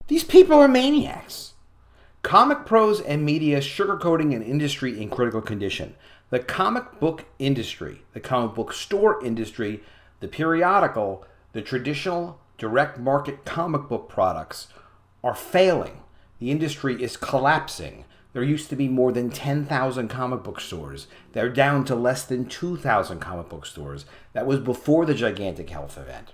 These people are maniacs. Comic pros and media sugarcoating an industry in critical condition. The comic book industry, the comic book store industry, the periodical, the traditional direct market comic book products are failing. The industry is collapsing. There used to be more than 10,000 comic book stores. They're down to less than 2,000 comic book stores. That was before the gigantic health event.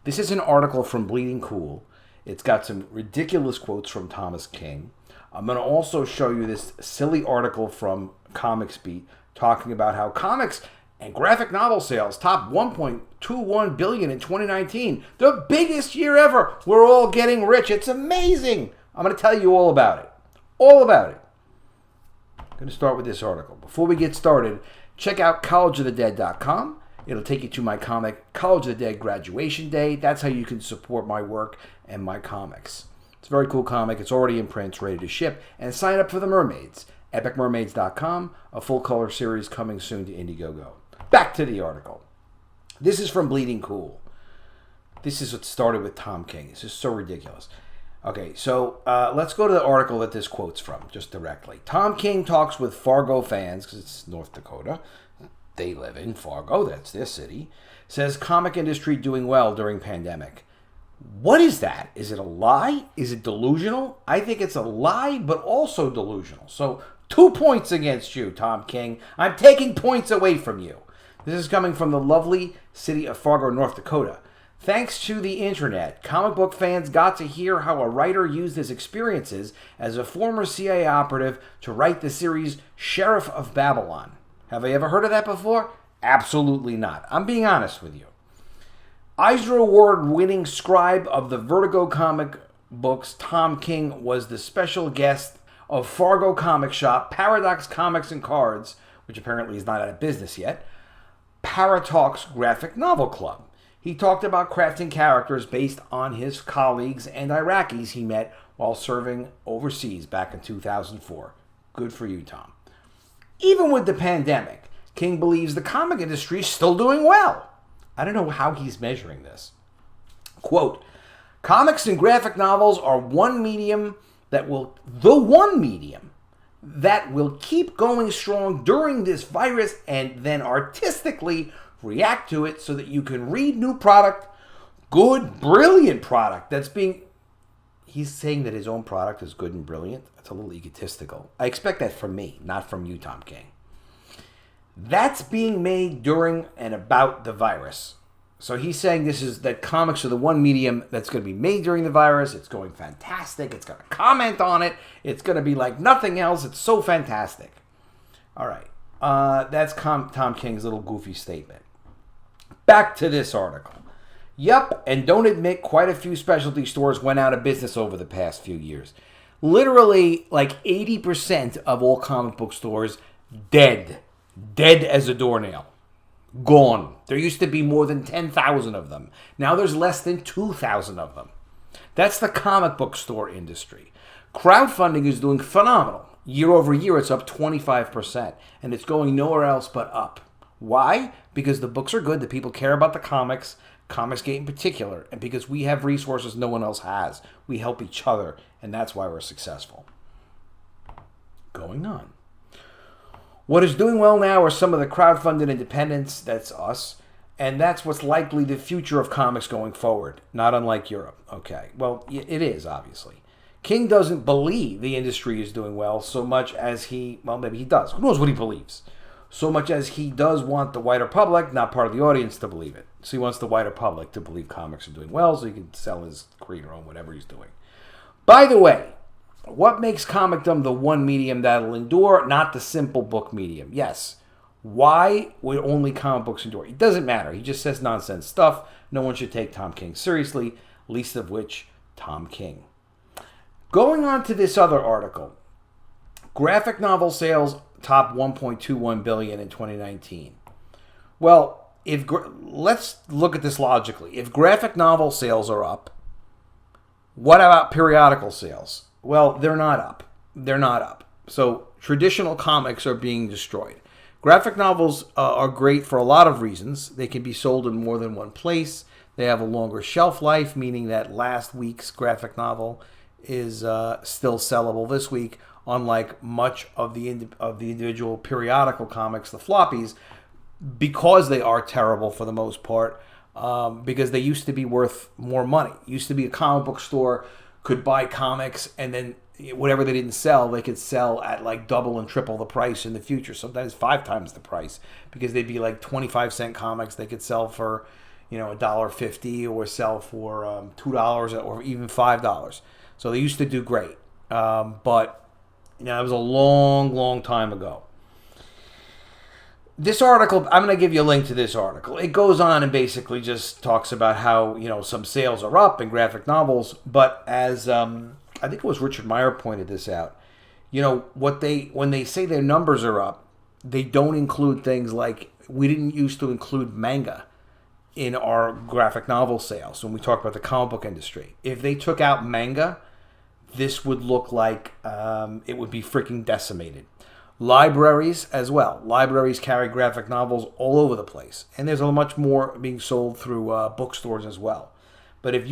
This is an article from Bleeding Cool. It's got some ridiculous quotes from Thomas King. I'm going to also show you this silly article from Comics Beat talking about how comics and graphic novel sales topped 1.21 billion in 2019. The biggest year ever. We're all getting rich. It's amazing. I'm going to tell you all about it. All about it. I'm going to start with this article. Before we get started, check out collegeofthedead.com. It'll take you to my comic, College of the Dead Graduation Day. That's how you can support my work and my comics. It's a very cool comic. It's already in print, ready to ship. And sign up for the Mermaids. EpicMermaids.com, a full-color series coming soon to Indiegogo. Back to the article. This is from Bleeding Cool. This is what started with Tom King. This is so ridiculous. Okay, so let's go to the article that this quote's from, just directly. Tom King talks with Fargo fans, because it's North Dakota. They live in Fargo, that's their city. Says comic industry doing well during pandemic. What is that? Is it a lie? Is it delusional? I think it's a lie, but also delusional. So 2 points against you, Tom King. I'm taking points away from you. This is coming from the lovely city of Fargo, North Dakota. Thanks to the internet, comic book fans got to hear how a writer used his experiences as a former CIA operative to write the series Sheriff of Babylon. Have I ever heard of that before? Absolutely not. I'm being honest with you. Eisner Award-winning scribe of the Vertigo comic books, Tom King was the special guest of Fargo comic shop, Paradox Comics and Cards, which apparently is not out of business yet, Paratalks Graphic Novel Club. He talked about crafting characters based on his colleagues and Iraqis he met while serving overseas back in 2004. Good for you, Tom. Even with the pandemic, King believes the comic industry is still doing well. I don't know how he's measuring this. Quote, comics and graphic novels are the one medium that will keep going strong during this virus and then artistically react to it so that you can read new product, good, brilliant product that's being... He's saying that his own product is good and brilliant. That's a little egotistical. I expect that from me, not from you, Tom King. That's being made during and about the virus. So he's saying that comics are the one medium that's going to be made during the virus. It's going fantastic. It's going to comment on it. It's going to be like nothing else. It's so fantastic. All right. That's Tom King's little goofy statement. Back to this article. Yup, and don't admit quite a few specialty stores went out of business over the past few years. Literally, like 80% of all comic book stores, dead. Dead as a doornail. Gone. There used to be more than 10,000 of them. Now there's less than 2,000 of them. That's the comic book store industry. Crowdfunding is doing phenomenal. Year over year, it's up 25%, and it's going nowhere else but up. Why? Because the books are good, the people care about the comics, Comicsgate in particular, and because we have resources no one else has. We help each other, and that's why we're successful. Going on. What is doing well now are some of the crowdfunded independents, that's us, and that's what's likely the future of comics going forward, not unlike Europe. Okay, well, it is, obviously. King doesn't believe the industry is doing well so much as maybe he does. Who knows what he believes? So much as he does want the wider public, not part of the audience, to believe it. So he wants the wider public to believe comics are doing well so he can sell his creator on whatever he's doing. By the way, what makes comicdom the one medium that'll endure, not the simple book medium? Yes. Why would only comic books endure? It doesn't matter. He just says nonsense stuff. No one should take Tom King seriously, least of which Tom King. Going on to this other article. Graphic novel sales top 1.21 billion in 2019. Well, let's look at this logically. If graphic novel sales are up, what about periodical sales? Well, they're not up. They're not up. So traditional comics are being destroyed. Graphic novels are great for a lot of reasons. They can be sold in more than one place. They have a longer shelf life, meaning that last week's graphic novel is still sellable this week, unlike much of the individual periodical comics, the floppies, because they are terrible for the most part, because they used to be worth more money. It used to be a comic book store could buy comics, and then whatever they didn't sell, they could sell at like double and triple the price in the future, sometimes 5 times the price, because they'd be like 25-cent comics they could sell for, $1.50, or sell for $2 or even $5. So they used to do great, but it was a long, long time ago. This article, I'm going to give you a link to this article. It goes on and basically just talks about how, some sales are up in graphic novels. But as I think it was Richard Meyer pointed this out, when they say their numbers are up, they don't include things like, we didn't used to include manga in our graphic novel sales when we talk about the comic book industry. If they took out manga, this would look like it would be freaking decimated. Libraries as well. Libraries carry graphic novels all over the place, and there's a much more being sold through bookstores as well. But if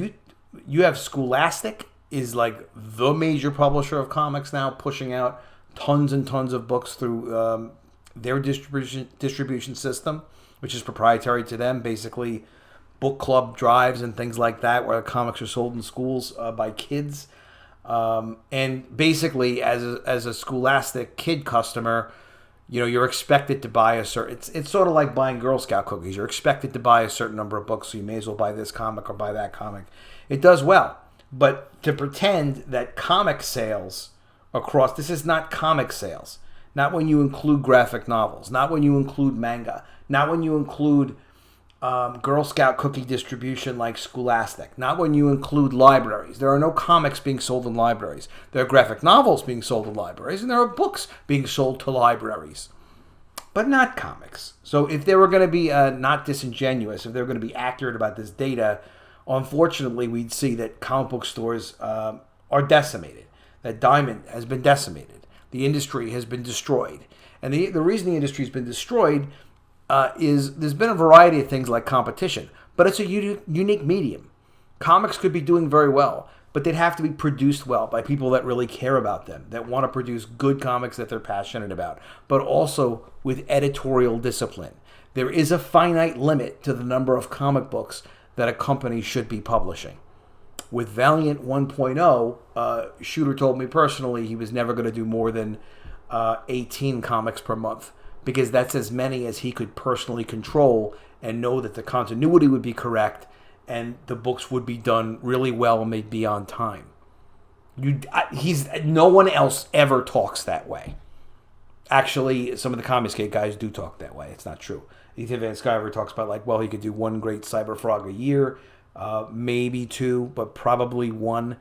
you have Scholastic is like the major publisher of comics now, pushing out tons and tons of books through their distribution system, which is proprietary to them. Basically, book club drives and things like that, where comics are sold in schools by kids. And basically, as a Scholastic kid customer, you're expected to buy a certain. It's sort of like buying Girl Scout cookies. You're expected to buy a certain number of books, so you may as well buy this comic or buy that comic. It does well, but to pretend that comic sales across, this is not comic sales. Not when you include graphic novels. Not when you include manga. Not when you include Girl Scout cookie distribution like Scholastic. Not when you include libraries. There are no comics being sold in libraries. There are graphic novels being sold in libraries, and there are books being sold to libraries, but not comics. So if they were going to be not disingenuous, if they were going to be accurate about this data, unfortunately, we'd see that comic book stores are decimated, that Diamond has been decimated. The industry has been destroyed. And the reason the industry has been destroyed is there's been a variety of things like competition, but it's a unique medium. Comics could be doing very well, but they'd have to be produced well by people that really care about them, that want to produce good comics that they're passionate about, but also with editorial discipline. There is a finite limit to the number of comic books that a company should be publishing. With Valiant 1.0, Shooter told me personally he was never going to do more than 18 comics per month, because that's as many as he could personally control and know that the continuity would be correct and the books would be done really well and they'd be on time. No one else ever talks that way. Actually, some of the Comicsgate guys do talk that way. It's not true. Ethan Van Sciver talks about he could do one great Cyber Frog a year, maybe 2, but probably 1.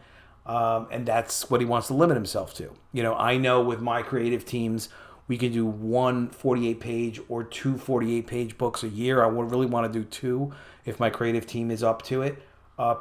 And that's what he wants to limit himself to. I know with my creative teams, we can do 1 48-page or 2 48-page books a year. I would really want to do 2 if my creative team is up to it,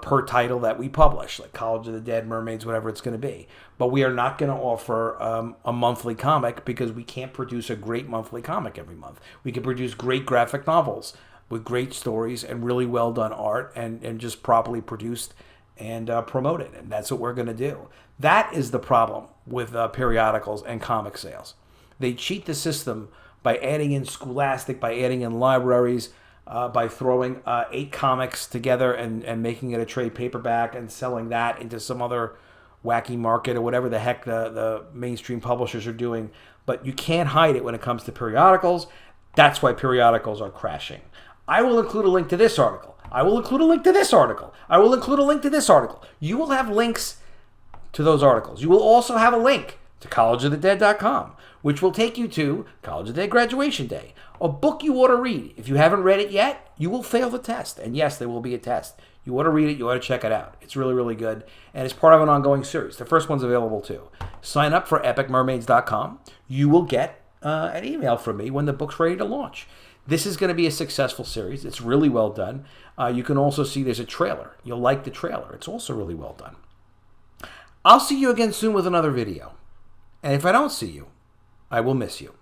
per title that we publish, like College of the Dead, Mermaids, whatever it's going to be. But we are not going to offer a monthly comic, because we can't produce a great monthly comic every month. We can produce great graphic novels with great stories and really well done art, and just properly produced and promoted. And that's what we're going to do. That is the problem with periodicals and comic sales. They cheat the system by adding in Scholastic, by adding in libraries, by throwing 8 comics together and making it a trade paperback and selling that into some other wacky market or whatever the heck the mainstream publishers are doing. But you can't hide it when it comes to periodicals. That's why periodicals are crashing. I will include a link to this article. I will include a link to this article. I will include a link to this article. You will have links to those articles. You will also have a link to collegeofthedead.com, which will take you to College of the Dead Graduation Day, a book you ought to read. If you haven't read it yet, you will fail the test. And yes, there will be a test. You ought to read it. You ought to check it out. It's really, really good. And it's part of an ongoing series. The first one's available too. Sign up for epicmermaids.com. You will get an email from me when the book's ready to launch. This is going to be a successful series. It's really well done. You can also see there's a trailer. You'll like the trailer. It's also really well done. I'll see you again soon with another video. And if I don't see you, I will miss you.